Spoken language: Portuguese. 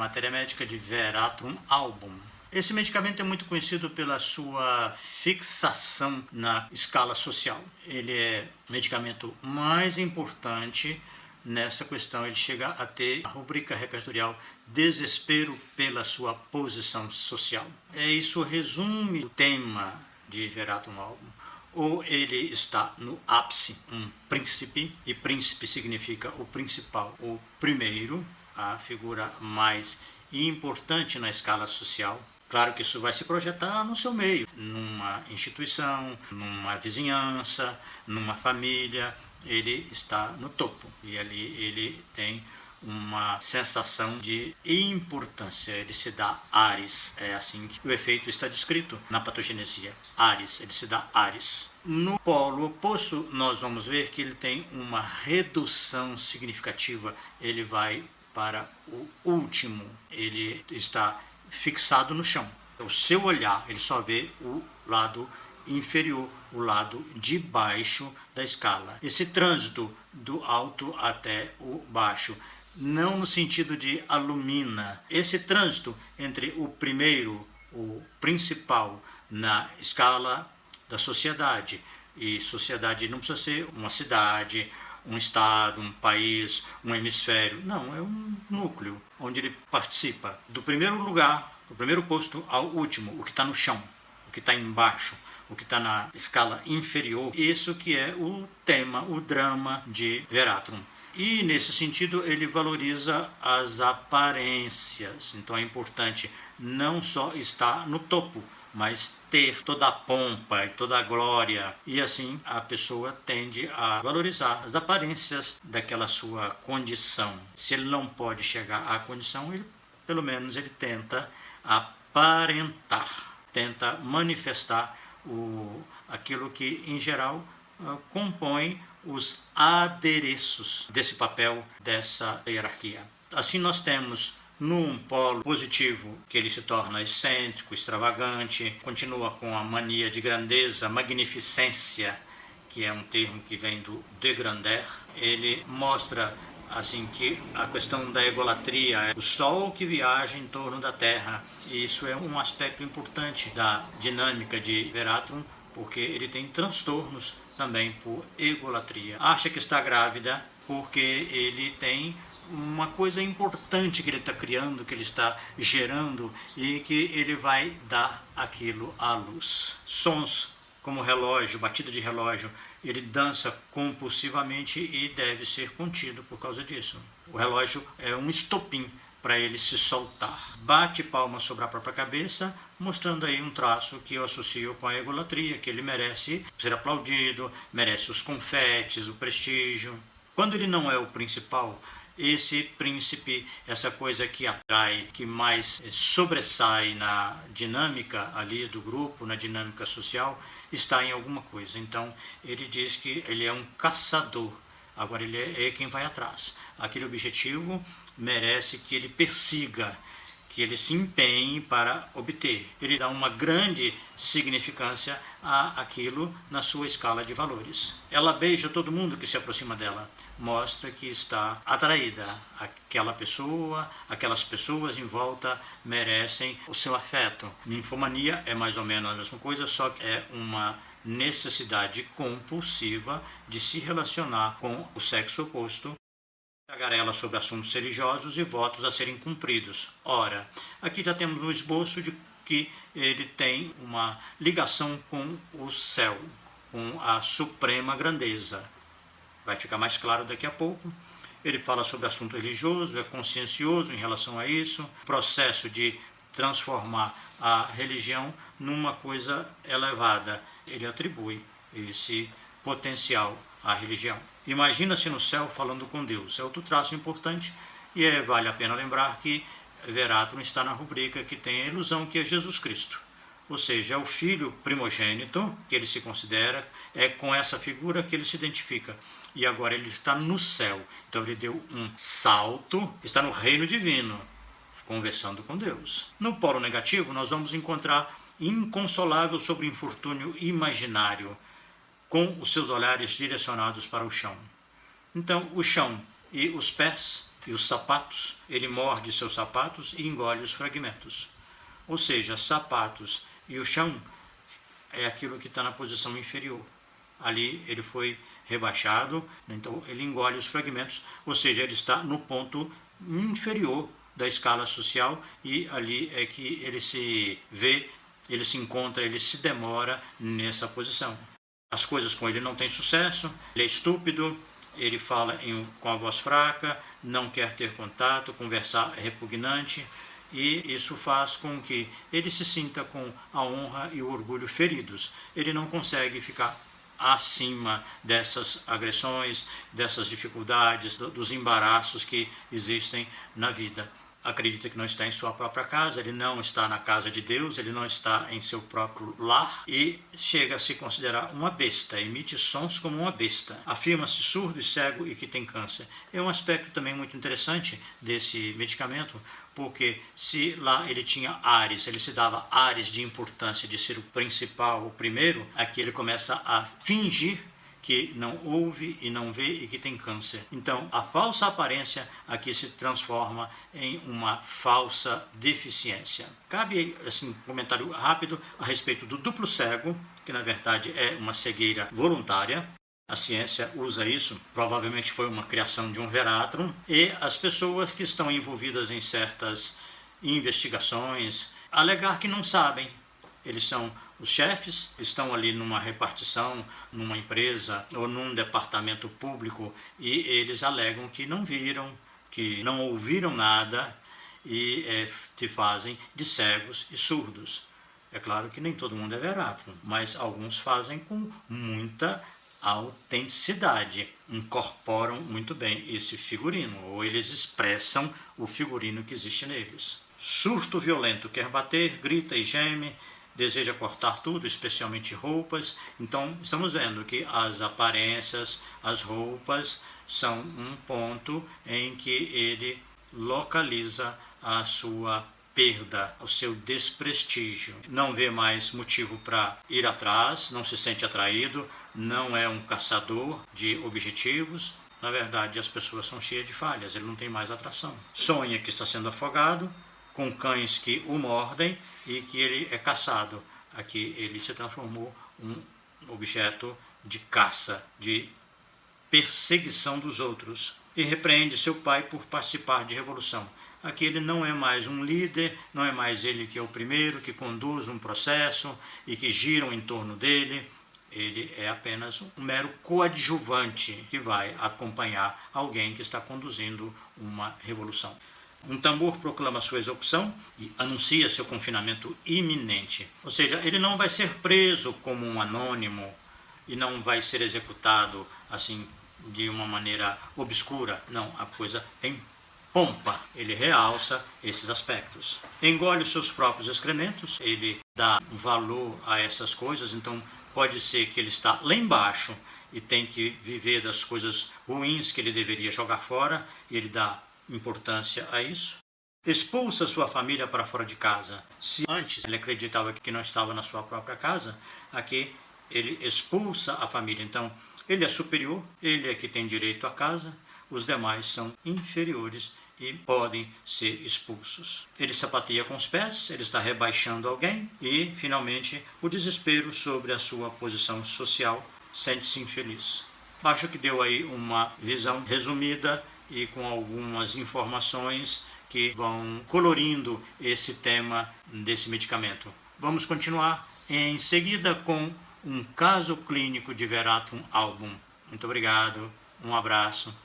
matéria médica de Veratrum album. Esse medicamento é muito conhecido pela sua fixação na escala social. Ele é o medicamento mais importante nessa questão. Ele chega a ter a rubrica repertorial desespero pela sua posição social. Isso resume o tema de Veratrum album. Ou ele está no ápice, um príncipe, e príncipe significa o principal, o primeiro, a figura mais importante na escala social. Claro que isso vai se projetar no seu meio, numa instituição, numa vizinhança, numa família. Ele está no topo e ali ele tem uma sensação de importância, ele se dá ares, é assim que o efeito está descrito na patogenesia, ares, ele se dá ares. No polo oposto, nós vamos ver que ele tem uma redução significativa, ele vai para o último, ele está fixado no chão. O seu olhar, ele só vê o lado inferior, o lado de baixo da escala. Esse trânsito do alto até o baixo, não no sentido de alumina. Esse trânsito entre o primeiro, o principal, na escala da sociedade, e sociedade não precisa ser uma cidade, um estado, um país, um hemisfério. Não, é um núcleo onde ele participa do primeiro lugar, do primeiro posto ao último, o que está no chão, o que está embaixo, o que está na escala inferior. Isso que é o tema, o drama de Veratrum. E, nesse sentido, ele valoriza as aparências. Então, é importante não só estar no topo, mas ter toda a pompa e toda a glória. E, assim, a pessoa tende a valorizar as aparências daquela sua condição. Se ele não pode chegar à condição, pelo menos ele tenta aparentar, tenta manifestar aquilo que, em geral, compõe os adereços desse papel, dessa hierarquia. Assim nós temos num polo positivo que ele se torna excêntrico, extravagante, continua com a mania de grandeza, magnificência, que é um termo que vem do de grandeur. Ele mostra assim que a questão da egolatria é o Sol que viaja em torno da Terra. E isso é um aspecto importante da dinâmica de Veratrum, porque ele tem transtornos também por egolatria. Acha que está grávida porque ele tem uma coisa importante que ele está criando, que ele está gerando e que ele vai dar aquilo à luz. Sons como relógio, batida de relógio, ele dança compulsivamente e deve ser contido por causa disso. O relógio é um estopim para ele se soltar. Bate palmas sobre a própria cabeça, mostrando aí um traço que eu associo com a egolatria, que ele merece ser aplaudido, merece os confetes, o prestígio. Quando ele não é o principal, esse príncipe, essa coisa que atrai, que mais sobressai na dinâmica ali do grupo, na dinâmica social, está em alguma coisa. Então, ele diz que ele é um caçador. Agora, ele é quem vai atrás. Aquele objetivo merece que ele persiga, que ele se empenhe para obter. Ele dá uma grande significância àquilo na sua escala de valores. Ela beija todo mundo que se aproxima dela, mostra que está atraída. Aquela pessoa, aquelas pessoas em volta merecem o seu afeto. Ninfomania é mais ou menos a mesma coisa, só que é uma necessidade compulsiva de se relacionar com o sexo oposto. Tagarela sobre assuntos religiosos e votos a serem cumpridos. Ora, aqui já temos um esboço de que ele tem uma ligação com o céu, com a suprema grandeza. Vai ficar mais claro daqui a pouco. Ele fala sobre assunto religioso, é consciencioso em relação a isso, processo de transformar a religião numa coisa elevada. Ele atribui esse potencial à religião. Imagina-se no céu falando com Deus. É outro traço importante e vale a pena lembrar que Veratrum está na rubrica que tem a ilusão que é Jesus Cristo. Ou seja, é o filho primogênito que ele se considera, é com essa figura que ele se identifica. E agora ele está no céu. Então ele deu um salto, está no reino divino, conversando com Deus. No polo negativo, nós vamos encontrar inconsolável sobre o infortúnio imaginário, com os seus olhares direcionados para o chão. Então, o chão e os pés E os sapatos, ele morde seus sapatos e engole os fragmentos. Ou seja, sapatos e o chão é aquilo que está na posição inferior. Ali ele foi rebaixado, então ele engole os fragmentos, ou seja, ele está no ponto inferior da escala social, e ali é que ele se vê, ele se encontra, ele se demora nessa posição. As coisas com ele não têm sucesso, ele é estúpido, ele fala com a voz fraca, não quer ter contato, conversar é repugnante, e isso faz com que ele se sinta com a honra e o orgulho feridos. Ele não consegue ficar acima dessas agressões, dessas dificuldades, dos embaraços que existem na vida. Acredita que não está em sua própria casa, ele não está na casa de Deus, ele não está em seu próprio lar e chega a se considerar uma besta, emite sons como uma besta. Afirma-se surdo e cego e que tem câncer. É um aspecto também muito interessante desse medicamento, porque se lá ele tinha ares, ele se dava ares de importância de ser o principal, o primeiro, aqui ele começa a fingir que não ouve e não vê e que tem câncer. Então, a falsa aparência aqui se transforma em uma falsa deficiência. Cabe assim, um comentário rápido a respeito do duplo cego, que na verdade é uma cegueira voluntária. A ciência usa isso, provavelmente foi uma criação de um Veratrum, e as pessoas que estão envolvidas em certas investigações alegar que não sabem. Eles são os chefes, estão ali numa repartição, numa empresa ou num departamento público, e eles alegam que não viram, que não ouviram nada, e se fazem de cegos e surdos. É claro que nem todo mundo é Veratrum, mas alguns fazem com muita autenticidade, incorporam muito bem esse figurino, ou eles expressam o figurino que existe neles. Surto violento, quer bater, grita e geme, deseja cortar tudo, especialmente roupas. Então, estamos vendo que as aparências, as roupas, são um ponto em que ele localiza a sua perda, o seu desprestígio. Não vê mais motivo para ir atrás, não se sente atraído, não é um caçador de objetivos. Na verdade, as pessoas são cheias de falhas, ele não tem mais atração. Sonha que está sendo afogado, com cães que o mordem e que ele é caçado. Aqui ele se transformou um objeto de caça, de perseguição dos outros. E repreende seu pai por participar de revolução. Aqui ele não é mais um líder, não é mais ele que é o primeiro, que conduz um processo e que giram em torno dele. Ele é apenas um mero coadjuvante que vai acompanhar alguém que está conduzindo uma revolução. Um tambor proclama sua execução e anuncia seu confinamento iminente. Ou seja, ele não vai ser preso como um anônimo e não vai ser executado assim de uma maneira obscura. Não, a coisa tem pompa. Ele realça esses aspectos. Engole os seus próprios excrementos, ele dá valor a essas coisas, então pode ser que ele está lá embaixo e tem que viver das coisas ruins que ele deveria jogar fora, e ele dá importância a isso. Expulsa sua família para fora de casa. Se antes ele acreditava que não estava na sua própria casa, aqui ele expulsa a família. Então, ele é superior, ele é que tem direito à casa, os demais são inferiores e podem ser expulsos. Ele sapateia com os pés, ele está rebaixando alguém, e, finalmente, o desespero sobre a sua posição social, sente-se infeliz. Acho que deu aí uma visão resumida e com algumas informações que vão colorindo esse tema desse medicamento. Vamos continuar em seguida com um caso clínico de Veratrum album. Muito obrigado, um abraço.